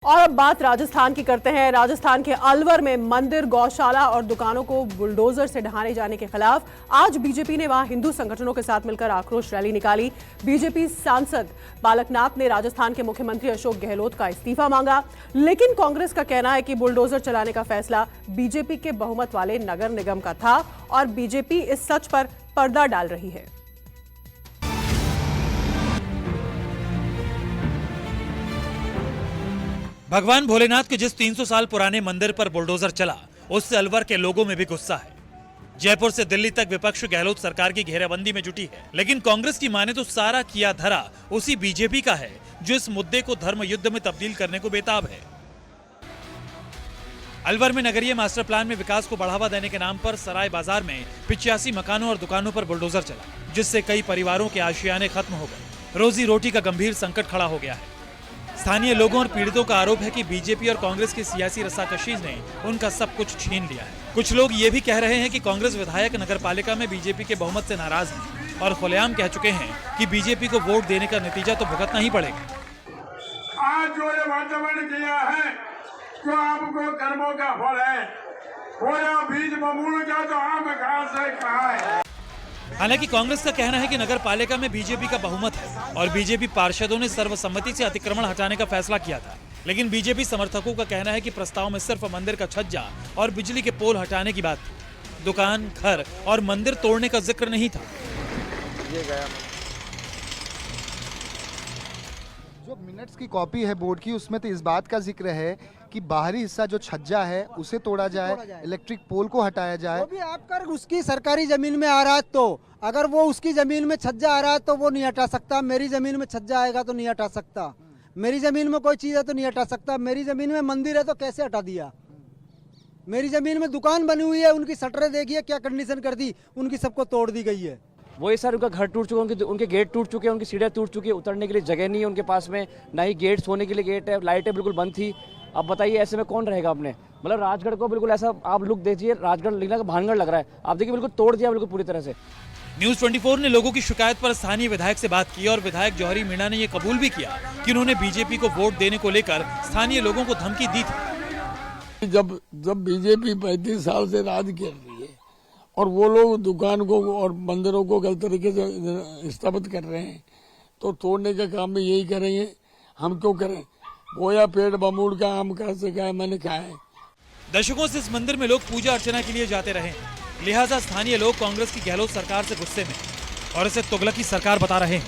और अब बात राजस्थान की करते हैं। राजस्थान के अलवर में मंदिर, गौशाला और दुकानों को बुलडोजर से ढहाने जाने के खिलाफ आज बीजेपी ने वहां हिंदू संगठनों के साथ मिलकर आक्रोश रैली निकाली। बीजेपी सांसद बालकनाथ ने राजस्थान के मुख्यमंत्री अशोक गहलोत का इस्तीफा मांगा, लेकिन कांग्रेस का कहना है कि बुलडोजर चलाने का फैसला बीजेपी के बहुमत वाले नगर निगम का था और बीजेपी इस सच पर पर्दा डाल रही है। भगवान भोलेनाथ के जिस 300 साल पुराने मंदिर पर बुलडोजर चला, उससे अलवर के लोगों में भी गुस्सा है। जयपुर से दिल्ली तक विपक्ष गहलोत सरकार की घेराबंदी में जुटी है, लेकिन कांग्रेस की माने तो सारा किया धरा उसी बीजेपी का है जो इस मुद्दे को धर्म युद्ध में तब्दील करने को बेताब है। अलवर में नगरीय मास्टर प्लान में विकास को बढ़ावा देने के नाम पर सराय बाजार में 85 मकानों और दुकानों पर बुलडोजर चला, जिससे कई परिवारों के आशियाने खत्म हो गए। रोजी रोटी का गंभीर संकट खड़ा हो गया है। स्थानीय लोगों और पीड़ितों का आरोप है कि बीजेपी और कांग्रेस की सियासी रस्साकशी ने उनका सब कुछ छीन लिया है। कुछ लोग ये भी कह रहे हैं कि कांग्रेस विधायक नगरपालिका में बीजेपी के बहुमत से नाराज हैं और खुलेआम कह चुके हैं कि बीजेपी को वोट देने का नतीजा तो भुगतना ही पड़ेगा। आज जो ये वातावरण किया है, जो आपको कर्मों का फल है, खोया बीज बबूल का तो आम घास से कहा है। हालांकि कांग्रेस का कहना है कि नगर पालिका में बीजेपी का बहुमत है और बीजेपी पार्षदों ने सर्वसम्मति से अतिक्रमण हटाने का फैसला किया था, लेकिन बीजेपी समर्थकों का कहना है कि प्रस्ताव में सिर्फ मंदिर का छज्जा और बिजली के पोल हटाने की बात थी। दुकान, घर और मंदिर तोड़ने का जिक्र नहीं था। ये गया जो मिनट्स की कॉपी है बोर्ड की, उसमें तो इस बात का जिक्र है कि बाहरी हिस्सा जो छज्जा है उसे तोड़ा जाए, इलेक्ट्रिक पोल को हटाया जाए। वो भी आप कर उसकी सरकारी जमीन में आ रहा है, तो अगर वो उसकी जमीन में छज्जा आ रहा है तो वो नहीं हटा सकता। मेरी जमीन में छज्जा आएगा तो नहीं हटा सकता। मेरी जमीन में कोई चीज है तो नहीं हटा सकता। मेरी जमीन में मंदिर है तो कैसे हटा दिया। मेरी जमीन में दुकान बनी हुई है, उनकी शटरें देखिए क्या कंडीशन कर दी, उनकी सबको तोड़ दी गई है। वही सर, उनका घर टूट चुका, उनके गेट टूट चुके हैं, उनकी सीढ़ियाँ टूट चुकी है, उतरने के लिए जगह नहीं है उनके पास में, ना ही गेट, सोने के लिए गेट है, लाइटें बिल्कुल बंद थी। अब बताइए ऐसे में कौन रहेगा अपने, मतलब राजगढ़ को बिल्कुल ऐसा आप लुक देखिए, राजगढ़ लिखना का भानगढ़ लग रहा है। आप देखिए बिल्कुल तोड़ दिया बिल्कुल पूरी तरह से। न्यूज 24 ने लोगों की शिकायत पर स्थानीय विधायक से बात की और विधायक जौहरी मीणा ने यह कबूल भी किया कि उन्होंने बीजेपी को वोट देने को लेकर स्थानीय लोगों को धमकी दी थी। जब बीजेपी 35 साल से राज कर रही है और वो लोग दुकान को और मंदिरों को गलत तरीके से स्थापित कर रहे हैं, तो तोड़ने का काम भी यही करेंगे। हम क्यों करें? बोया पेड़ बमूल का आम का से क्या मैंने खाया है। दशकों से इस मंदिर में लोग पूजा अर्चना के लिए जाते रहे, लिहाजा स्थानीय लोग कांग्रेस की गहलोत सरकार से गुस्से में और इसे तुगलक की सरकार बता रहे हैं।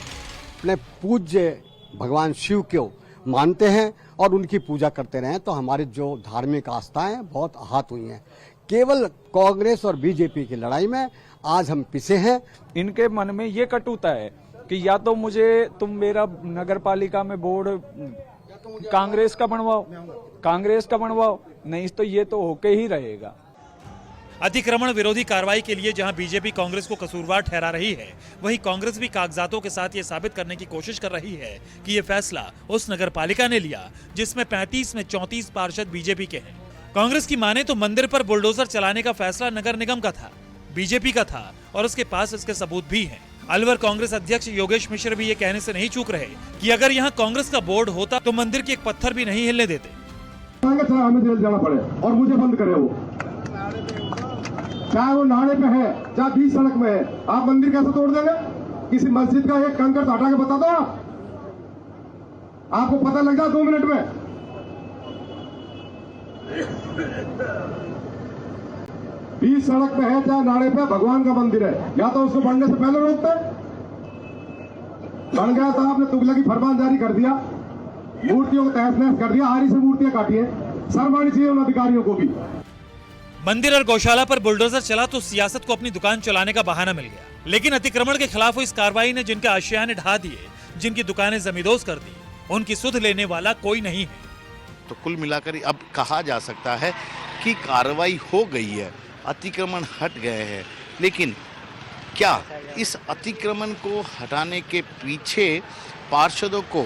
अपने पूज्य भगवान शिव को मानते हैं और उनकी पूजा करते रहे, तो हमारी जो धार्मिक आस्थाएं बहुत आहत हुई हैं। केवल कांग्रेस और बीजेपी की लड़ाई में आज हम पिसे हैं। इनके मन में ये कटुता है कि या तो तुम मेरा नगर पालिका में बोर्ड कांग्रेस का बनवाओ, नहीं तो ये तो होके ही रहेगा। अतिक्रमण विरोधी कार्रवाई के लिए जहां बीजेपी कांग्रेस को कसूरवार ठहरा रही है, वहीं कांग्रेस भी कागजातों के साथ ये साबित करने की कोशिश कर रही है कि ये फैसला उस नगर पालिका ने लिया जिसमें 35 में 34 पार्षद बीजेपी के हैं। कांग्रेस की माने तो मंदिर पर बुलडोजर चलाने का फैसला नगर निगम का था, बीजेपी का था और उसके पास इसके सबूत भी हैं। अलवर कांग्रेस अध्यक्ष योगेश मिश्र भी ये कहने से नहीं चूक रहे कि अगर यहाँ कांग्रेस का बोर्ड होता तो मंदिर के एक पत्थर भी नहीं हिलने देते। हमें जेल जाना पड़े और मुझे बंद करे, वो चाहे वो नाले पे है चाहे बीच सड़क में है, आप मंदिर कैसे तोड़ देंगे? किसी मस्जिद का एक कंकड़ हटा के बता दो, आपको पता लग जाए 2 मिनट में। बीच सड़क पे है चाहे नाले पे, भगवान का मंदिर है, या तो उसको बढ़ने से पहले रोकते, बन गया तो आपने तुगलकी फरमान जारी कर दिया, मूर्तियों को तहस नहस कर दिया, आरी से मूर्तियां काटी है। शर्म आनी चाहिए उन अधिकारियों को भी। मंदिर और गौशाला पर बुलडोजर चला तो सियासत को अपनी दुकान चलाने का बहाना मिल गया, लेकिन अतिक्रमण के खिलाफ हुई इस कार्रवाई ने जिनके आशियाने ढहा दिए, जिनकी दुकानें जमींदोज कर दी, उनकी सुध लेने वाला कोई नहीं है। तो कुल मिलाकर अब कहा जा सकता है कि कार्रवाई हो गई है, अतिक्रमण हट गए हैं, लेकिन क्या इस अतिक्रमण को हटाने के पीछे पार्षदों को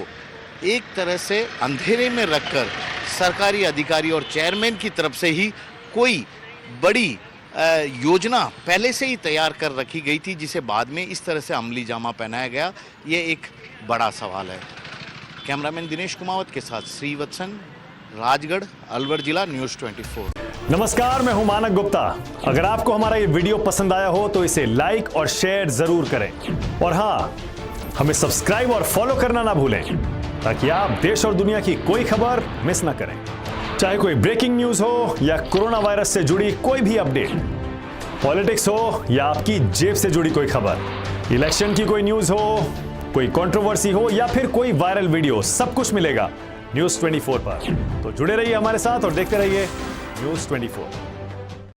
एक तरह से अंधेरे में रखकर सरकारी अधिकारी और चेयरमैन की तरफ से ही कोई बड़ी योजना पहले से ही तैयार कर रखी गई थी, जिसे बाद में इस तरह से अमली जामा पहनाया गया? ये एक बड़ा सवाल है। कैमरामैन दिनेश कुमावत के साथ श्रीवत्सन, राजगढ़, अलवर जिला, न्यूज़ 24। नमस्कार, मैं हूं मानक गुप्ता। अगर आपको हमारा ये वीडियो पसंद आया हो तो इसे लाइक और शेयर जरूर करें, और हाँ, हमें सब्सक्राइब और फॉलो करना ना भूलें ताकि आप देश और दुनिया की कोई खबर मिस ना करें। चाहे कोई ब्रेकिंग न्यूज हो या कोरोना वायरस से जुड़ी कोई भी अपडेट, पॉलिटिक्स हो या आपकी जेब से जुड़ी कोई खबर, इलेक्शन की कोई न्यूज हो, कोई कंट्रोवर्सी हो या फिर कोई वायरल वीडियो, सब कुछ मिलेगा न्यूज़ 24 पर। तो जुड़े रहिए हमारे साथ और देखते रहिए न्यूज़ 24।